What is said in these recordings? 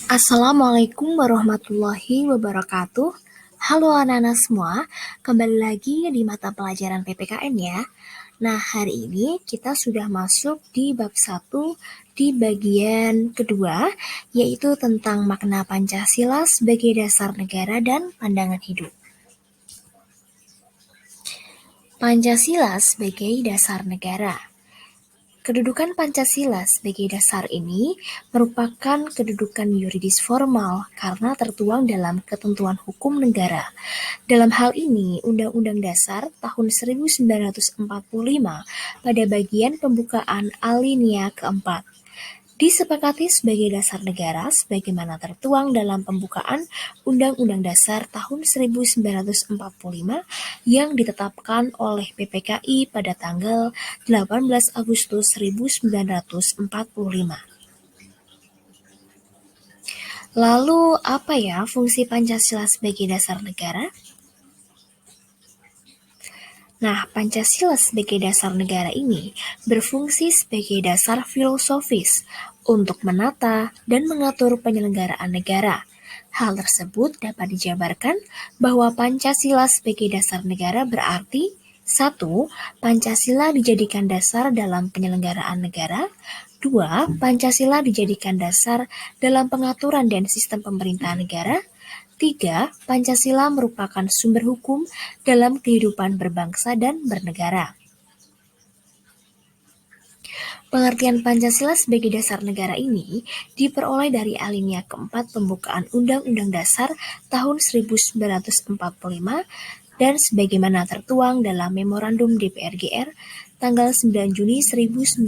Assalamualaikum warahmatullahi wabarakatuh. Halo anak-anak semua, kembali lagi di mata pelajaran PPKN ya. Nah, hari ini kita sudah masuk di bab 1 di bagian kedua, yaitu tentang makna Pancasila sebagai dasar negara dan pandangan hidup. Pancasila sebagai dasar negara. Kedudukan Pancasila sebagai dasar ini merupakan kedudukan yuridis formal karena tertuang dalam ketentuan hukum negara. Dalam hal ini, Undang-Undang Dasar tahun 1945 pada bagian pembukaan alinea keempat disepakati sebagai dasar negara sebagaimana tertuang dalam pembukaan Undang-Undang Dasar tahun 1945 yang ditetapkan oleh PPKI pada tanggal 18 Agustus 1945. Lalu apa ya fungsi Pancasila sebagai dasar negara? Nah, Pancasila sebagai dasar negara ini berfungsi sebagai dasar filosofis untuk menata dan mengatur penyelenggaraan negara. Hal tersebut dapat dijabarkan bahwa Pancasila sebagai dasar negara berarti 1. Pancasila dijadikan dasar dalam penyelenggaraan negara. 2. Pancasila dijadikan dasar dalam pengaturan dan sistem pemerintahan negara. 3. Pancasila merupakan sumber hukum dalam kehidupan berbangsa dan bernegara. Pengertian Pancasila sebagai dasar negara ini diperoleh dari alinea keempat pembukaan Undang-Undang Dasar tahun 1945 dan sebagaimana tertuang dalam Memorandum DPR-GR tanggal 9 Juni 1966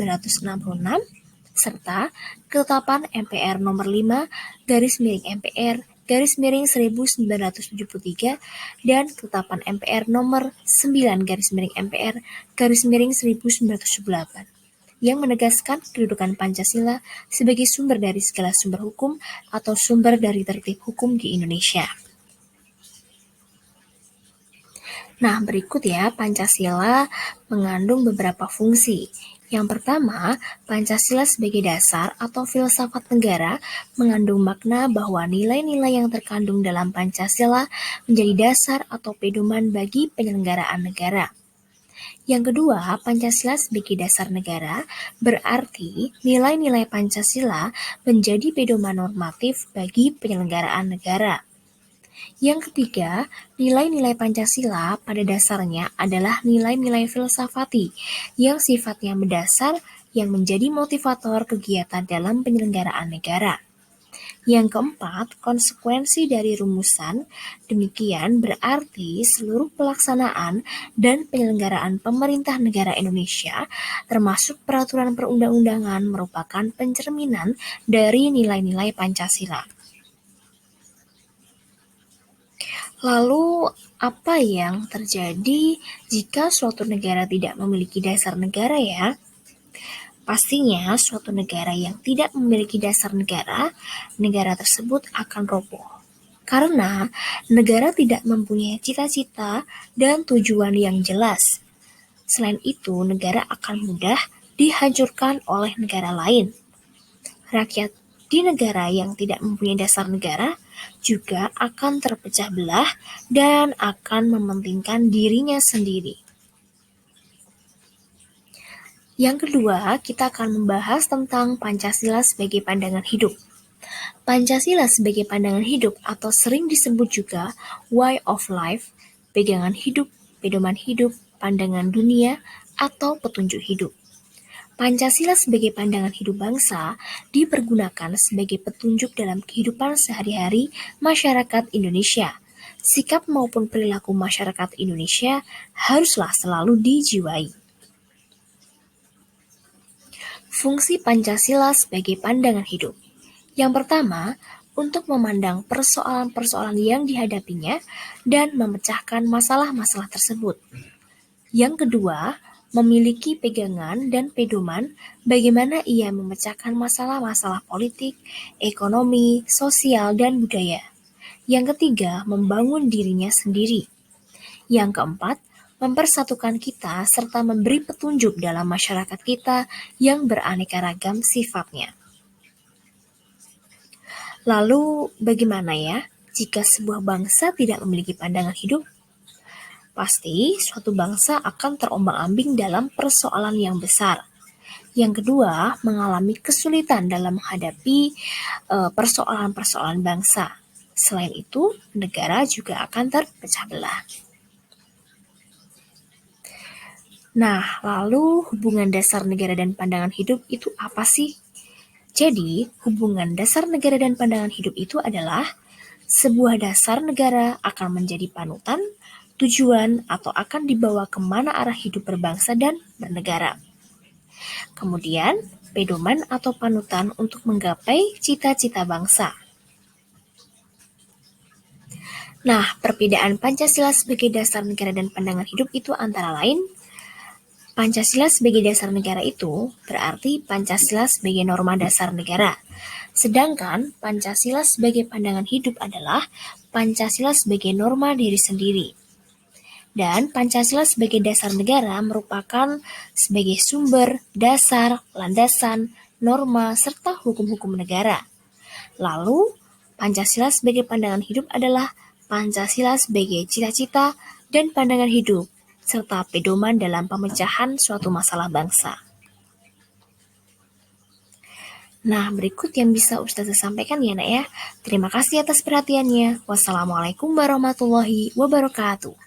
serta Ketetapan MPR nomor 5 /MPR /1973 dan Ketetapan MPR nomor 9 /MPR /1978 yang menegaskan kedudukan Pancasila sebagai sumber dari segala sumber hukum atau sumber dari tertib hukum di Indonesia. Nah, berikut ya, Pancasila mengandung beberapa fungsi. Yang pertama, Pancasila sebagai dasar atau filsafat negara mengandung makna bahwa nilai-nilai yang terkandung dalam Pancasila menjadi dasar atau pedoman bagi penyelenggaraan negara. Yang kedua, Pancasila sebagai dasar negara berarti nilai-nilai Pancasila menjadi pedoman normatif bagi penyelenggaraan negara. Yang ketiga, nilai-nilai Pancasila pada dasarnya adalah nilai-nilai filsafati yang sifatnya mendasar yang menjadi motivator kegiatan dalam penyelenggaraan negara. Yang keempat, konsekuensi dari rumusan demikian berarti seluruh pelaksanaan dan penyelenggaraan pemerintah negara Indonesia termasuk peraturan perundang-undangan merupakan pencerminan dari nilai-nilai Pancasila. Lalu, apa yang terjadi jika suatu negara tidak memiliki dasar negara ya? Pastinya suatu negara yang tidak memiliki dasar negara, negara tersebut akan roboh. Karena negara tidak mempunyai cita-cita dan tujuan yang jelas. Selain itu, negara akan mudah dihancurkan oleh negara lain. Rakyat di negara yang tidak mempunyai dasar negara juga akan terpecah belah dan akan mementingkan dirinya sendiri. Yang kedua, kita akan membahas tentang Pancasila sebagai pandangan hidup. Pancasila sebagai pandangan hidup atau sering disebut juga way of life, pegangan hidup, pedoman hidup, pandangan dunia, atau petunjuk hidup. Pancasila sebagai pandangan hidup bangsa dipergunakan sebagai petunjuk dalam kehidupan sehari-hari masyarakat Indonesia. Sikap maupun perilaku masyarakat Indonesia haruslah selalu dijiwai. Fungsi Pancasila sebagai pandangan hidup. Yang pertama, untuk memandang persoalan-persoalan yang dihadapinya dan memecahkan masalah-masalah tersebut. Yang kedua, memiliki pegangan dan pedoman bagaimana ia memecahkan masalah-masalah politik, ekonomi, sosial, dan budaya. Yang ketiga, membangun dirinya sendiri. Yang keempat, mempersatukan kita serta memberi petunjuk dalam masyarakat kita yang beraneka ragam sifatnya. Lalu, bagaimana ya jika sebuah bangsa tidak memiliki pandangan hidup? Pasti suatu bangsa akan terombang-ambing dalam persoalan yang besar. Yang kedua, mengalami kesulitan dalam menghadapi persoalan-persoalan bangsa. Selain itu, negara juga akan terpecah belah. Nah, lalu hubungan dasar negara dan pandangan hidup itu apa sih? Jadi, hubungan dasar negara dan pandangan hidup itu adalah sebuah dasar negara akan menjadi panutan, tujuan, atau akan dibawa kemana arah hidup berbangsa dan bernegara. Kemudian, pedoman atau panutan untuk menggapai cita-cita bangsa. Nah, perbedaan Pancasila sebagai dasar negara dan pandangan hidup itu antara lain, Pancasila sebagai dasar negara itu berarti Pancasila sebagai norma dasar negara. Sedangkan Pancasila sebagai pandangan hidup adalah Pancasila sebagai norma diri sendiri. Dan Pancasila sebagai dasar negara merupakan sebagai sumber, dasar, landasan, norma, serta hukum-hukum negara. Lalu, Pancasila sebagai pandangan hidup adalah Pancasila sebagai cita-cita dan pandangan hidup serta pedoman dalam pemecahan suatu masalah bangsa. Nah, berikut yang bisa Ustazah sampaikan ya, Nak ya. Terima kasih atas perhatiannya. Wassalamualaikum warahmatullahi wabarakatuh.